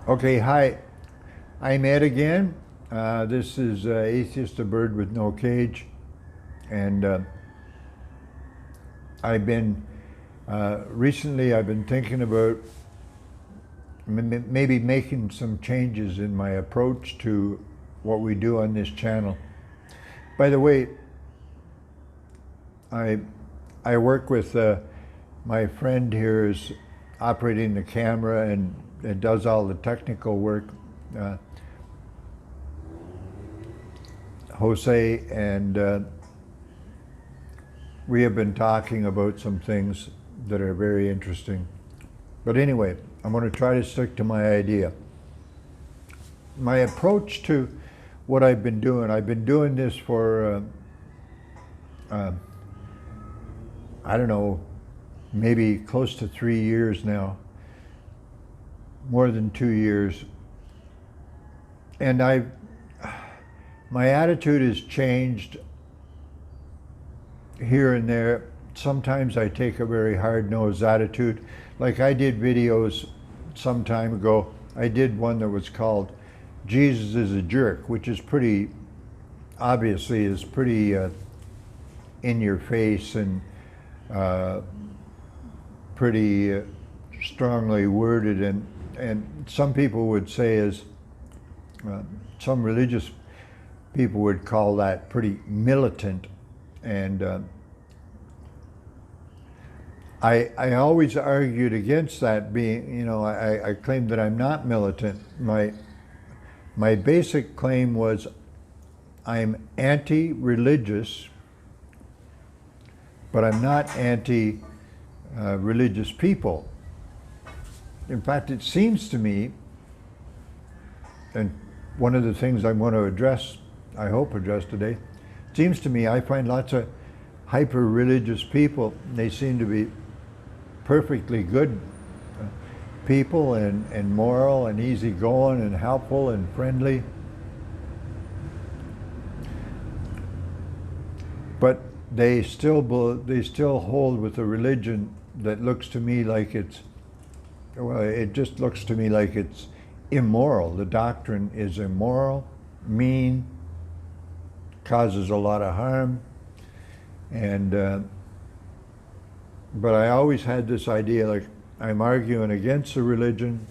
Okay, hi, I'm Ed again. This is Atheist, a bird with no cage. And recently I've been thinking about maybe making some changes in my approach to what we do on this channel. By the way, I work with my friend here is operating the camera and does all the technical work, Jose, and we have been talking about some things that are very interesting. But anyway, I'm going to try to stick to my idea. My approach to what I've been doing this for, I don't know, maybe close to 3 years now. More than 2 years. And my attitude has changed here and there. Sometimes I take a very hard-nosed attitude. Like I did videos some time ago. I did one that was called Jesus is a Jerk, which is pretty, obviously is pretty in your face and pretty strongly worded, and some people would say some religious people would call that pretty militant. And I always argued against that being, you know, I claimed that I'm not militant. My basic claim was I'm anti-religious, but I'm not anti-religious people. In fact, it seems to me, and one of the things I'm going to address, I hope address today, it seems to me I find lots of hyper-religious people. They seem to be perfectly good people and moral and easygoing and helpful and friendly. But they still hold with a religion that looks to me like it's, well, it just looks to me like it's immoral. The doctrine is immoral, mean, causes a lot of harm, and but I always had this idea, like I'm arguing against the religion,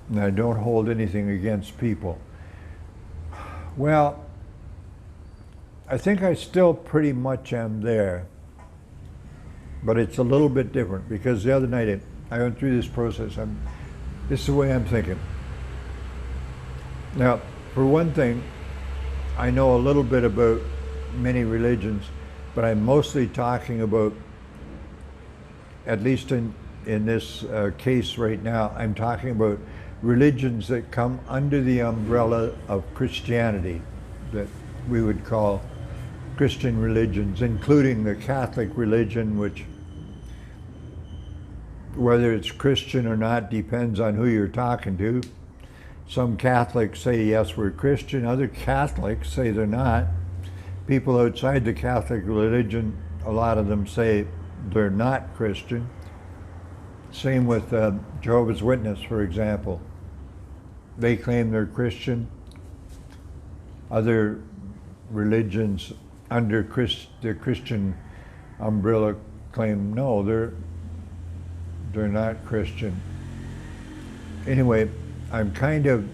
and I don't hold anything against people. Well, I think I still pretty much am there. But it's a little bit different, because the other night I went through this process. This is the way I'm thinking. Now, for one thing, I know a little bit about many religions, but I'm mostly talking about, at least in this case right now, I'm talking about religions that come under the umbrella of Christianity, that we would call Christian religions, including the Catholic religion, which, whether it's Christian or not, depends on who you're talking to. Some Catholics say, yes, we're Christian. Other Catholics say they're not. People outside the Catholic religion, a lot of them say they're not Christian. Same with Jehovah's Witness, for example. They claim they're Christian. Other religions under the Christian umbrella claim no, they're not Christian. Anyway, I'm kind of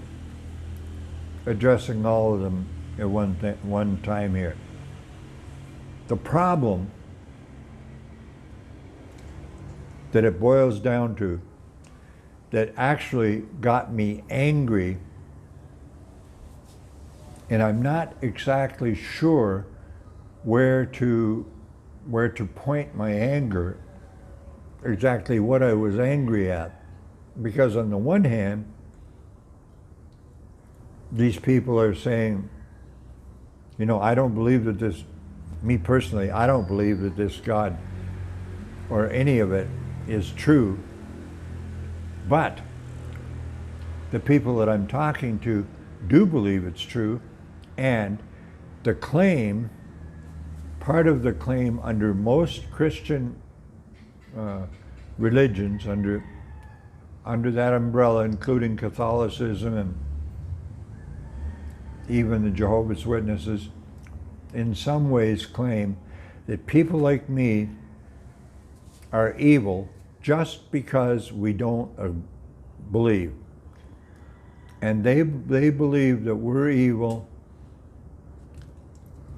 addressing all of them at one time here. The problem that it boils down to, that actually got me angry, and I'm not exactly sure where to point my anger, exactly what I was angry at. Because on the one hand, these people are saying, you know, I don't believe that this, me personally, I don't believe that this God or any of it is true, but the people that I'm talking to do believe it's true, and the claim part of the claim under most Christian religions, under that umbrella, including Catholicism and even the Jehovah's Witnesses, in some ways claim that people like me are evil just because we don't believe. And they believe that we're evil,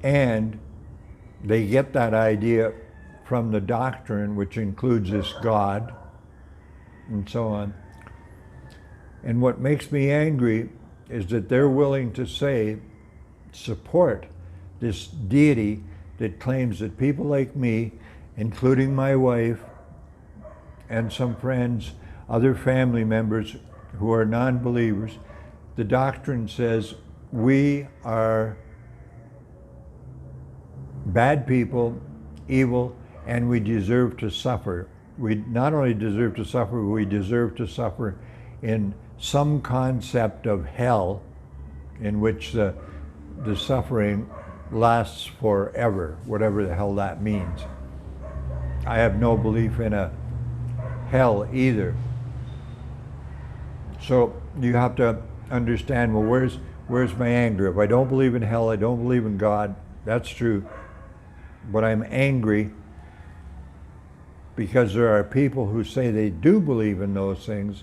and they get that idea from the doctrine, which includes this God and so on. And what makes me angry is that they're willing to support this deity that claims that people like me, including my wife and some friends, other family members who are non-believers, the doctrine says we are bad people, evil, and we deserve to suffer. We not only deserve to suffer, we deserve to suffer in some concept of hell in which the suffering lasts forever, whatever the hell that means. I have no belief in a hell either. So you have to understand, well, where's my anger? If I don't believe in hell, I don't believe in God, that's true. But I'm angry because there are people who say they do believe in those things,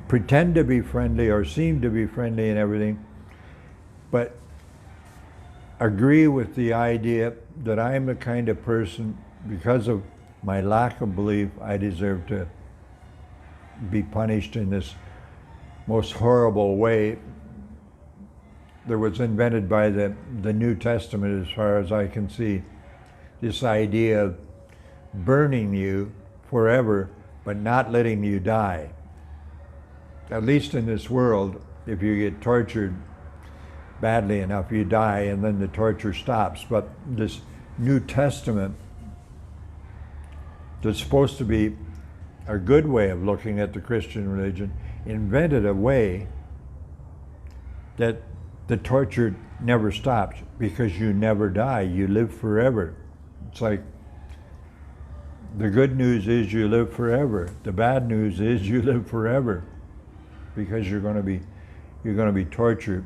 pretend to be friendly or seem to be friendly and everything, but agree with the idea that I'm the kind of person, because of my lack of belief, I deserve to be punished in this most horrible way that was invented by the New Testament, as far as I can see. This idea of burning you forever, but not letting you die. At least in this world, if you get tortured badly enough, you die and then the torture stops. But this New Testament, that's supposed to be a good way of looking at the Christian religion, invented a way that the torture never stops, because you never die, you live forever. It's like, the good news is you live forever. The bad news is you live forever, because you're going to be tortured.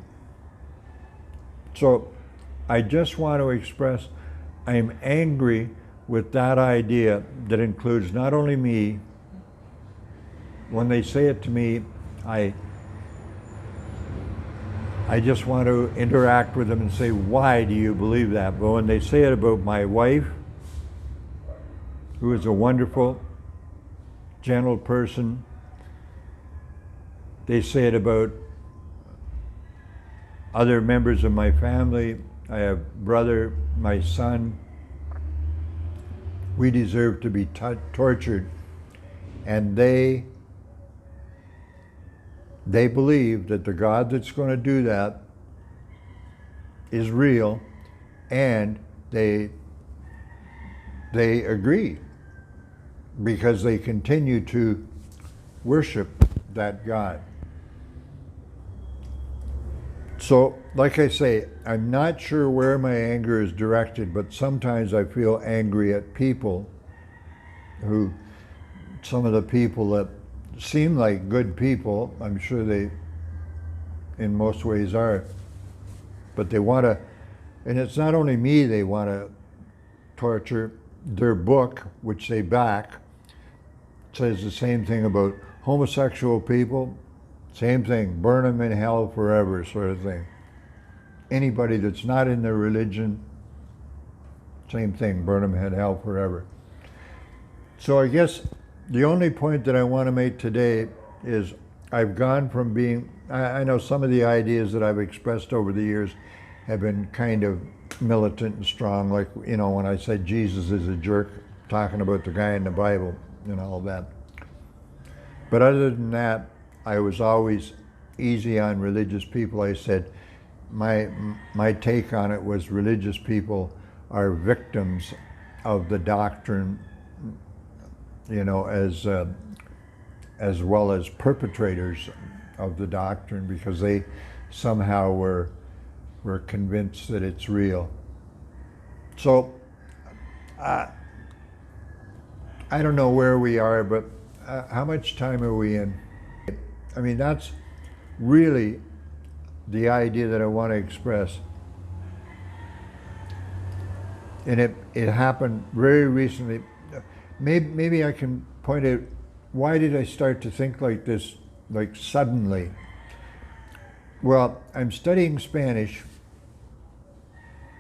So I just want to express, I'm angry with that idea that includes not only me. When they say it to me, I just want to interact with them and say, why do you believe that? But when they say it about my wife, who is a wonderful, gentle person, they say it about other members of my family. I have brother, my son. We deserve to be tortured. And they believe that the God that's going to do that is real, and they agree because they continue to worship that God. So, like I say, I'm not sure where my anger is directed, but sometimes I feel angry at people some of the people that seem like good people, I'm sure they in most ways are, but they want to, and it's not only me they want to torture. Their book, which they back, says the same thing about homosexual people, same thing, burn them in hell forever, sort of thing. Anybody that's not in their religion, same thing, burn them in hell forever. So I guess the only point that I want to make today is I've gone from being, I know some of the ideas that I've expressed over the years have been kind of militant and strong, like, you know, when I said Jesus is a jerk, talking about the guy in the Bible and all that. But other than that, I was always easy on religious people. I said my take on it was religious people are victims of the doctrine, you know, as well as perpetrators of the doctrine, because they somehow were we're convinced that it's real. So I don't know where we are, but how much time are we in? I mean, that's really the idea that I want to express. And it happened very recently. Maybe I can point out, why did I start to think like this, like suddenly? Well, I'm studying Spanish.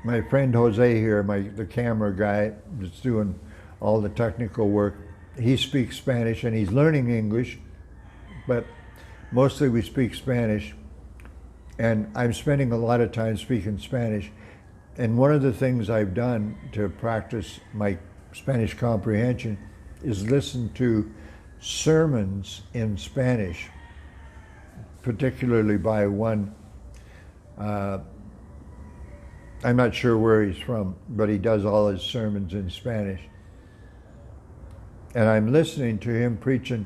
My friend Jose here, the camera guy that's doing all the technical work, he speaks Spanish and he's learning English, but mostly we speak Spanish. And I'm spending a lot of time speaking Spanish. And one of the things I've done to practice my Spanish comprehension is listen to sermons in Spanish, particularly by one, I'm not sure where he's from, but he does all his sermons in Spanish. And I'm listening to him preaching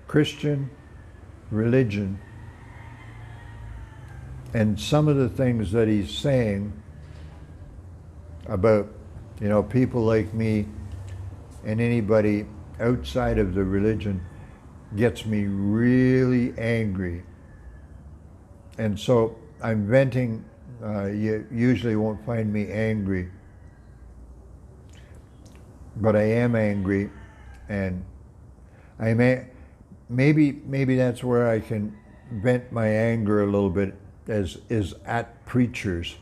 Christian religion, and some of the things that he's saying about, people like me and anybody outside of the religion gets me really angry. And so I'm venting. You usually won't find me angry, but I am angry, and maybe that's where I can vent my anger a little bit, is at preachers,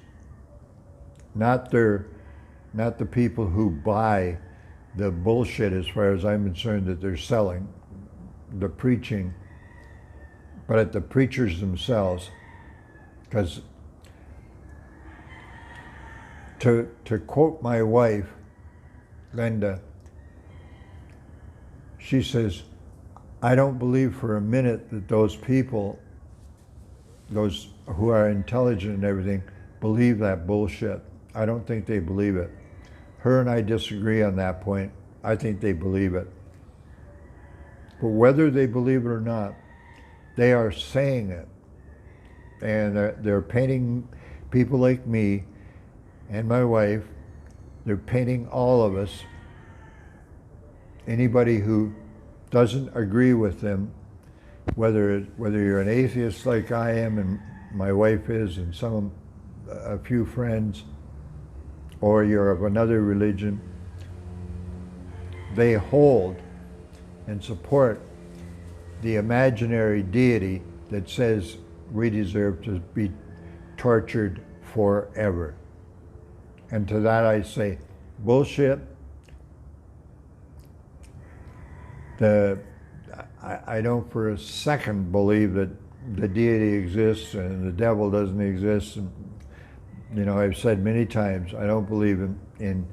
not the people who buy the bullshit, as far as I'm concerned, that they're selling, the preaching, but at the preachers themselves. Because to quote my wife, Linda, she says, I don't believe for a minute that those people, those who are intelligent and everything, believe that bullshit. I don't think they believe it. Her and I disagree on that point. I think they believe it. But whether they believe it or not, they are saying it. And they're painting people like me and my wife, they're painting all of us, anybody who doesn't agree with them, whether you're an atheist like I am and my wife is, and a few friends, or you're of another religion, they hold and support the imaginary deity that says we deserve to be tortured forever. And to that I say, bullshit. I don't for a second believe that the deity exists and the devil doesn't exist. And, I've said many times, I don't believe in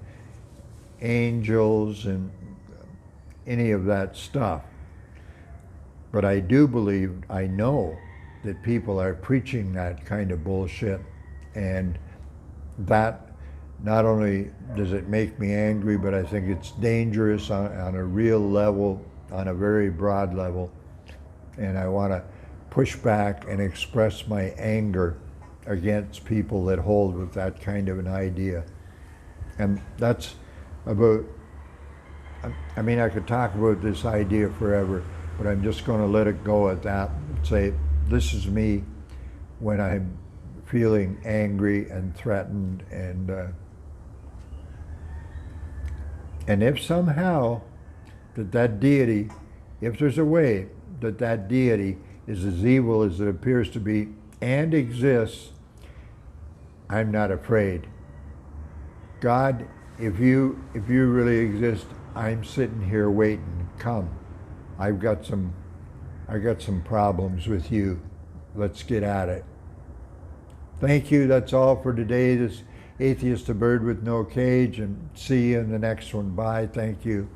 angels and any of that stuff. But I do believe, I know that people are preaching that kind of bullshit, and that not only does it make me angry, but I think it's dangerous on a real level, on a very broad level, and I want to push back and express my anger against people that hold with that kind of an idea. And that's about, I could talk about this idea forever, but I'm just going to let it go at that and say, this is me when I'm feeling angry and threatened, and if somehow that deity, if there's a way that deity is as evil as it appears to be and exists, I'm not afraid. God, if you really exist, I'm sitting here waiting. Come. I've got some problems with you. Let's get at it. Thank you. That's all for today. This Atheist, a bird with no cage, and see you in the next one. Bye. Thank you.